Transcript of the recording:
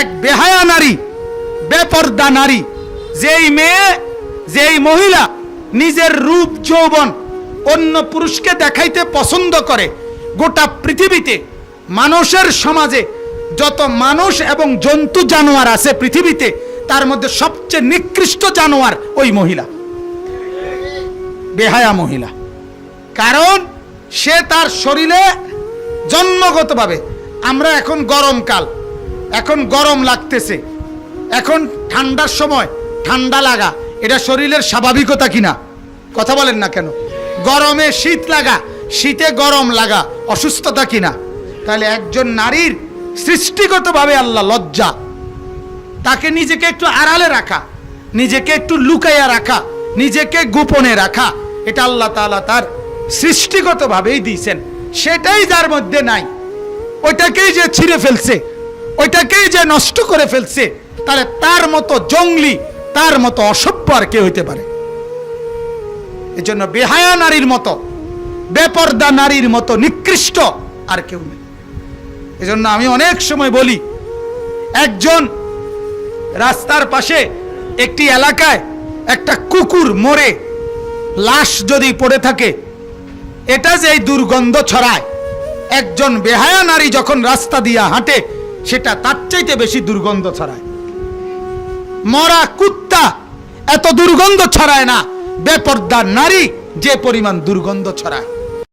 এক বেহায়া নারী, বেপর্দা নারী, যেই মেয়ে, যেই মহিলা নিজের রূপ যৌবন অন্য পুরুষকে দেখাইতে পছন্দ করে, গোটা পৃথিবীতে মানুষের সমাজে যত মানুষ এবং জন্তু জানোয়ার আছে পৃথিবীতে, তার মধ্যে সবচেয়ে নিকৃষ্ট জানোয়ার ওই মহিলা, বেহায়া মহিলা। কারণ সে তার শরীরে জন্মগতভাবে, আমরা এখন গরমকাল, এখন গরম লাগতেছে, এখন ঠান্ডার সময় ঠান্ডা লাগা এটা শরীরের স্বাভাবিকতা কিনা? কথা বলেন না কেন? গরমে শীত লাগা, শীতে গরম লাগা অসুস্থতা কিনা? তাহলে একজন নারীর সৃষ্টিগতভাবে আল্লাহ লজ্জা, তাকে নিজেকে একটু আড়ালে রাখা, নিজেকে একটু লুকাইয়া রাখা, নিজেকে গোপনে রাখা, এটা আল্লাহ তাআলা তার সৃষ্টিগতভাবেই দিয়েছেন। সেটাই যার মধ্যে নাই, ওইটাকেই যে ছিঁড়ে ফেলছে, ওইটাকেই যে নষ্ট করে ফেলছে, তাহলে তার মতো জঙ্গলি, তার মতো অসভ্য আর কে হইতে পারে? এজন্য বেহায়া নারীর মতো, বেপর্দা নারীর মতো নিকৃষ্ট আর কেউ নেই। এজন্য আমি অনেক সময় বলি, একজন রাস্তার পাশে একটি এলাকায় একটা কুকুর মরে লাশ যদি পড়ে থাকে, এটা যে দুর্গন্ধ ছড়ায়, একজন বেহায়া নারী যখন রাস্তা দিয়ে হাঁটে সেটা তার চাইতে বেশি দুর্গন্ধ ছড়ায়। মরা কুত্তা এত দুর্গন্ধ ছড়ায় না, বেপর্দা নারী যে পরিমাণ দুর্গন্ধ ছড়ায়।